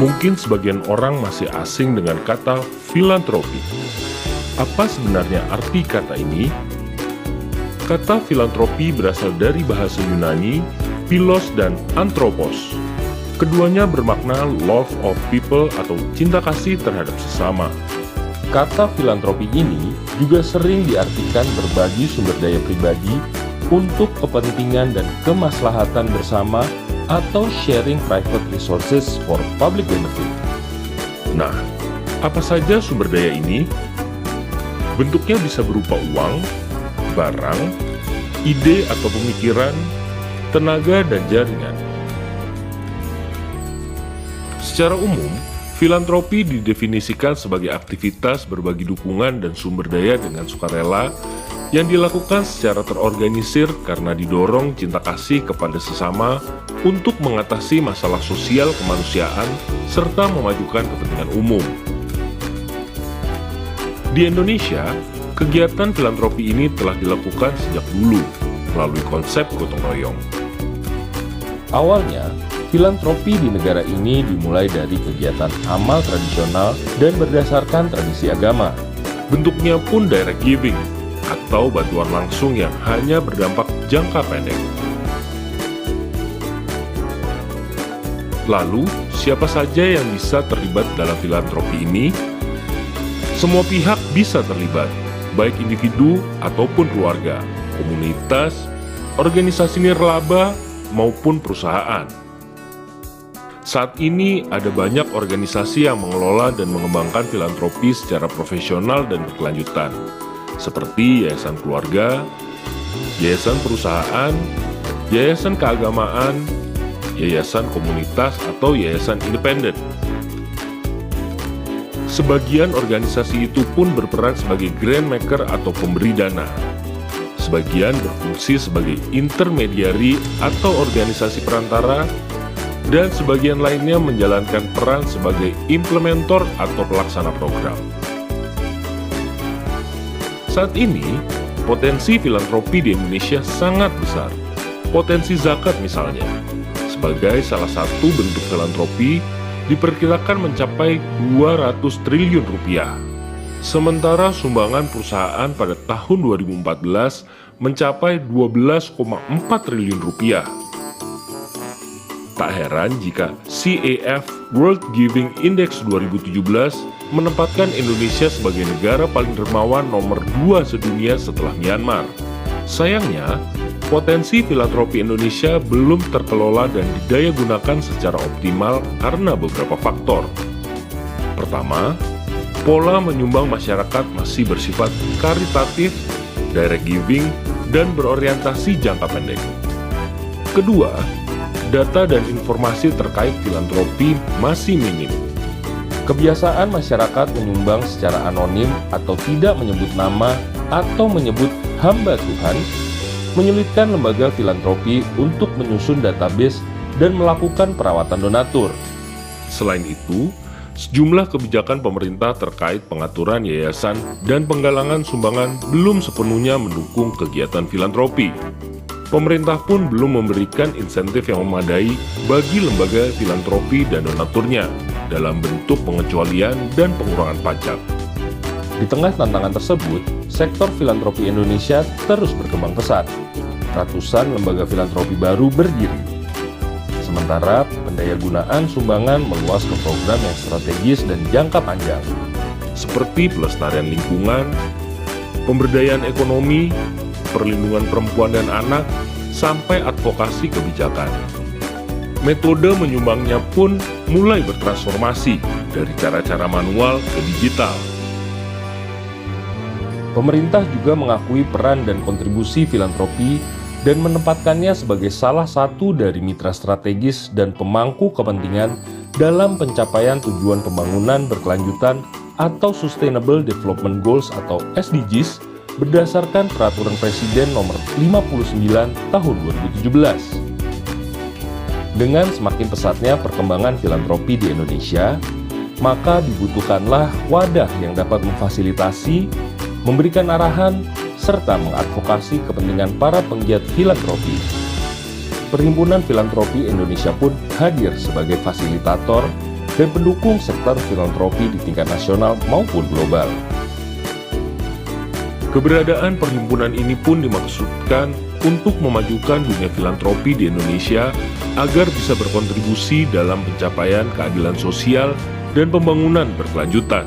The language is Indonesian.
Mungkin sebagian orang masih asing dengan kata filantropi. Apa sebenarnya arti kata ini? Kata filantropi berasal dari bahasa Yunani, philos dan anthropos. Keduanya bermakna love of people atau cinta kasih terhadap sesama. Kata filantropi ini juga sering diartikan berbagi sumber daya pribadi untuk kepentingan dan kemaslahatan bersama atau sharing private resources for public benefit. Nah, apa saja sumber daya ini? Bentuknya bisa berupa uang, barang, ide atau pemikiran, tenaga, dan jaringan. Secara umum, filantropi didefinisikan sebagai aktivitas berbagi dukungan dan sumber daya dengan sukarela yang dilakukan secara terorganisir karena didorong cinta kasih kepada sesama untuk mengatasi masalah sosial kemanusiaan serta memajukan kepentingan umum. Di Indonesia, kegiatan filantropi ini telah dilakukan sejak dulu melalui konsep gotong royong. Awalnya, filantropi di negara ini dimulai dari kegiatan amal tradisional dan berdasarkan tradisi agama. Bentuknya pun direct giving, atau bantuan langsung yang hanya berdampak jangka pendek. Lalu, siapa saja yang bisa terlibat dalam filantropi ini? Semua pihak bisa terlibat, baik individu ataupun keluarga, komunitas, organisasi nirlaba, maupun perusahaan. Saat ini ada banyak organisasi yang mengelola dan mengembangkan filantropi secara profesional dan berkelanjutan, seperti yayasan keluarga, yayasan perusahaan, yayasan keagamaan, yayasan komunitas, atau yayasan independen. Sebagian organisasi itu pun berperan sebagai grant maker atau pemberi dana. Sebagian berfungsi sebagai intermediari atau organisasi perantara, dan sebagian lainnya menjalankan peran sebagai implementer atau pelaksana program. Saat ini, potensi filantropi di Indonesia sangat besar. Potensi zakat misalnya, sebagai salah satu bentuk filantropi, diperkirakan mencapai 200 triliun rupiah. Sementara sumbangan perusahaan pada tahun 2014 mencapai 12,4 triliun rupiah. Tak heran jika CAF World Giving Index 2017 menempatkan Indonesia sebagai negara paling dermawan nomor 2 sedunia setelah Myanmar. Sayangnya, potensi filantropi Indonesia belum terkelola dan didayagunakan secara optimal karena beberapa faktor. Pertama, pola menyumbang masyarakat masih bersifat karitatif, direct giving, dan berorientasi jangka pendek. Kedua, data dan informasi terkait filantropi masih minim. Kebiasaan masyarakat menyumbang secara anonim atau tidak menyebut nama atau menyebut hamba Tuhan menyulitkan lembaga filantropi untuk menyusun database dan melakukan perawatan donatur. Selain itu, sejumlah kebijakan pemerintah terkait pengaturan yayasan dan penggalangan sumbangan belum sepenuhnya mendukung kegiatan filantropi. Pemerintah pun belum memberikan insentif yang memadai bagi lembaga filantropi dan donaturnya dalam bentuk pengecualian dan pengurangan pajak. Di tengah tantangan tersebut, sektor filantropi Indonesia terus berkembang pesat. Ratusan lembaga filantropi baru berdiri. Sementara pendayagunaan sumbangan meluas ke program yang strategis dan jangka panjang, seperti pelestarian lingkungan, pemberdayaan ekonomi, perlindungan perempuan dan anak, sampai advokasi kebijakan. Metode menyumbangnya pun mulai bertransformasi dari cara-cara manual ke digital. Pemerintah juga mengakui peran dan kontribusi filantropi dan menempatkannya sebagai salah satu dari mitra strategis dan pemangku kepentingan dalam pencapaian tujuan pembangunan berkelanjutan atau Sustainable Development Goals atau SDGs berdasarkan Peraturan Presiden Nomor 59 Tahun 2017. Dengan semakin pesatnya perkembangan filantropi di Indonesia, maka dibutuhkanlah wadah yang dapat memfasilitasi, memberikan arahan, serta mengadvokasi kepentingan para penggiat filantropi. Perhimpunan Filantropi Indonesia pun hadir sebagai fasilitator dan pendukung sektor filantropi di tingkat nasional maupun global. Keberadaan perhimpunan ini pun dimaksudkan untuk memajukan dunia filantropi di Indonesia agar bisa berkontribusi dalam pencapaian keadilan sosial dan pembangunan berkelanjutan.